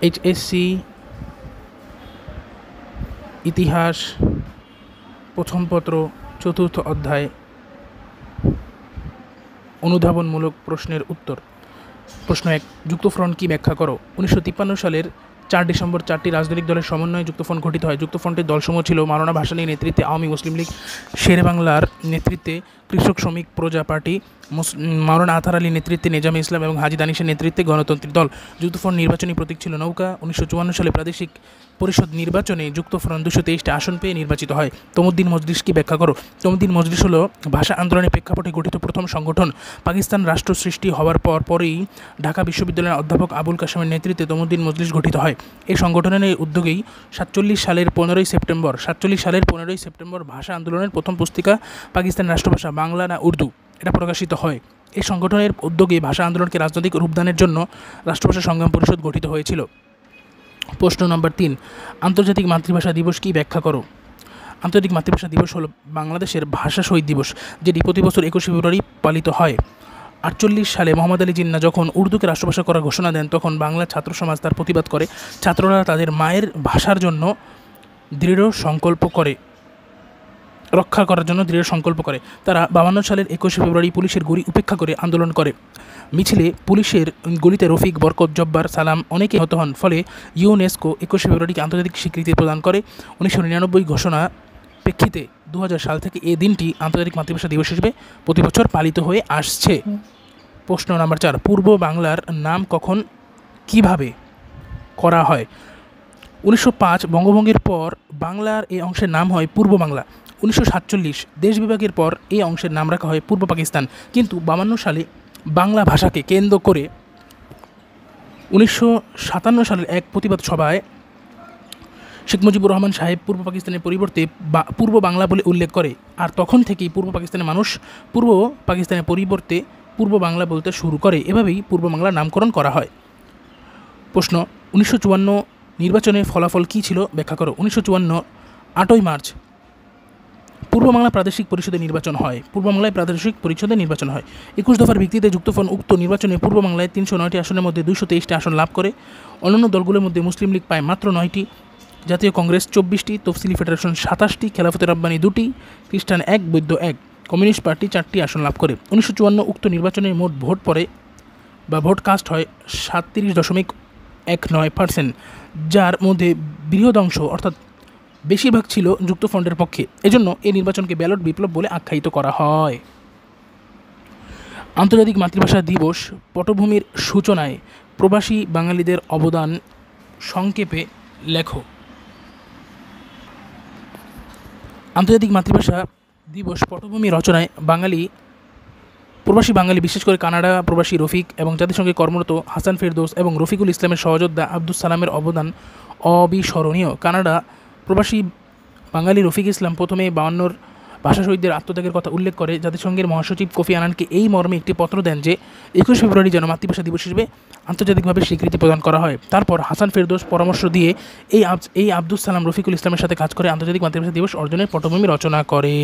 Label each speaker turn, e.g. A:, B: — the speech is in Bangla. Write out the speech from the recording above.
A: এইচএসসি ইতিহাস প্রথম পত্র চতুর্থ অধ্যায় অনুধাবনমূলক প্রশ্নের উত্তর। প্রশ্ন 1, যুক্তফ্রন্ট কি ব্যাখ্যা করো। 1953 সালের 4 ডিসেম্বর 4টি রাজনৈতিক দলের সমন্বয়ে যুক্তফ্রন্ট গঠিত হয়। যুক্তফ্রন্টের দলসমূহ ছিল মাওলানা ভাসানীর নেতৃত্বে আওয়ামী মুসলিম লীগ, শেরেবাংলার নেতৃত্বে কৃষক শ্রমিক প্রজা পার্টি, মাওলানা আতার আলীর নেতৃত্বে নেজামে ইসলাম এবং হাজি দানিশের নেতৃত্বে গণতান্ত্রিক দল। যুক্তফ্রন্ট নির্বাচনী প্রতীক ছিল নৌকা। 1954 সালে প্রাদেশিক পরিষদ নির্বাচনে যুক্তফ্রন্ট 223টি আসন পেয়ে নির্বাচিত হয়। তমুদ্দিন মজলিস কি ব্যাখ্যা করো। তমুদ্দিন মজলিস হল ভাষা আন্দোলনের প্রেক্ষাপটে গঠিত প্রথম সংগঠন। পাকিস্তান রাষ্ট্র সৃষ্টি হওয়ার পরেই ঢাকা বিশ্ববিদ্যালয়ের অধ্যাপক আবুল কাসেমের নেতৃত্বে তমুদ্দিন মজলিস গঠিত হয়। এই সংগঠনের উদ্যোগেই 47 সালের 15ই সেপ্টেম্বর ভাষা আন্দোলনের প্রথম পুস্তিকা পাকিস্তান রাষ্ট্রভাষা বাংলা না উর্দু এটা প্রকাশিত হয়। এই সংগঠনের উদ্যোগে ভাষা আন্দোলনকে রাজনৈতিক রূপদানের জন্য রাষ্ট্রভাষা সংগ্রাম পরিষদ গঠিত হয়েছিল। প্রশ্ন নম্বর 3, আন্তর্জাতিক মাতৃভাষা দিবস কি ব্যাখ্যা করো। আন্তর্জাতিক মাতৃভাষা দিবস হল বাংলাদেশের ভাষা শহীদ দিবস, যেটি প্রতি বছর 21 ফেব্রুয়ারি পালিত হয়। 48 সালে মোহাম্মদ আলী জিন্নাহ যখন উর্দুকে রাষ্ট্রভাষা করার ঘোষণা দেন, তখন বাংলা ছাত্র সমাজ তার প্রতিবাদ করে। ছাত্ররা তাদের মায়ের ভাষার জন্য রক্ষা করার জন্য দৃঢ় সংকল্প করে। তারা 52 সালের 21 ফেব্রুয়ারি পুলিশের গুলি উপেক্ষা করে আন্দোলন করে। মিছিলে পুলিশের গুলিতে রফিক, বরকত, জব্বার, সালাম অনেকে আহত হন। ফলে ইউনেস্কো 21 ফেব্রুয়ারিকে আন্তর্জাতিক স্বীকৃতি প্রদান করে। 1999 ঘোষণা প্রেক্ষিতে 2000 সাল থেকে এই দিনটি আন্তর্জাতিক মাতৃভাষা দিবস হিসেবে প্রতি বছর পালিত হয়ে আসছে। প্রশ্ন নম্বর 4, পূর্ব বাংলার নাম কখন কিভাবে করা হয়। 1905 বঙ্গভঙ্গের পর বাংলার এই অংশের নাম হয় পূর্ব বাংলা। 1947 দেশ বিভাগের পর এই অংশের নাম রাখা হয় পূর্ব পাকিস্তান। কিন্তু 52 সালে বাংলা ভাষাকে কেন্দ্র করে 1957 সালের এক প্রতিবাদ সভায় শেখ মুজিবুর রহমান সাহেব পূর্ব পাকিস্তানের পরিবর্তে পূর্ব বাংলা বলে উল্লেখ করে। আর তখন থেকেই পূর্ব পাকিস্তানের মানুষ পূর্ব পাকিস্তানের পরিবর্তে পূর্ব বাংলা বলতে শুরু করে। এভাবেই পূর্ব বাংলার নামকরণ করা হয়। প্রশ্ন, 1954 নির্বাচনের ফলাফল কী ছিল ব্যাখ্যা করো। 1954 8ই মার্চ পূর্ব বাংলা প্রাদেশিক পরিষদের নির্বাচন হয়। পূর্ব বাংলায় প্রাদেশিক পরিষদের নির্বাচন হয়। 21 দফার ভিত্তিতে যুক্তফ্রন্ট উক্ত নির্বাচনে পূর্ব বাংলায় 309টি আসনের মধ্যে 223টি আসন লাভ করে। অন্যান্য দলগুলোর মধ্যে মুসলিম লীগ পায় মাত্র 9টি, জাতীয় কংগ্রেস 24টি, তফসিলি ফেডারেশন 27টি, খেলাফতে রাব্বানি 2টি, খ্রিস্টান 1, বৌদ্ধ 1, কমিউনিস্ট পার্টি 4টি আসন লাভ করে। 1954 উক্ত নির্বাচনের মোট ভোট পড়ে বা ভোট কাস্ট হয় 37.19%, যার মধ্যে বৃহৎ অংশ অর্থাৎ বেশিরভাগ ছিল যুক্তফ্রন্টের পক্ষে। এজন্য এই নির্বাচনকে ব্যালট বিপ্লব বলে আখ্যায়িত করা হয়। আন্তর্জাতিক মাতৃভাষা দিবস পটভূমির সূচনায় প্রবাসী বাঙালিদের অবদান সংক্ষেপে লেখো। আন্তর্জাতিক মাতৃভাষা দিবস পটভূমি রচনায় প্রবাসী বাঙালি বিশেষ করে কানাডা প্রবাসী রফিক এবং জাতিসংঘে কর্মরত হাসান ফেরদৌস এবং রফিকুল ইসলামের সহযোদ্ধা আব্দুস সালামের অবদান অবিস্মরণীয়। কানাডা প্রবাসী বাঙালি রফিক ইসলাম প্রথমে 52 ভাষা শহীদদের আত্মত্যাগের কথা উল্লেখ করে জাতিসংঘের মহাসচিব কোফি আনানকে এই মর্মে একটি পত্র দেন যে 21 ফেব্রুয়ারি যেন মাতৃভাষা দিবস হিসেবে আন্তর্জাতিকভাবে স্বীকৃতি প্রদান করা হয়। তারপর হাসান ফেরদৌস পরামর্শ দিয়ে এই আব্দুস সালাম রফিকুল ইসলামের সাথে কাজ করে আন্তর্জাতিক মাতৃভাষা দিবস অর্জনের পটভূমি রচনা করে।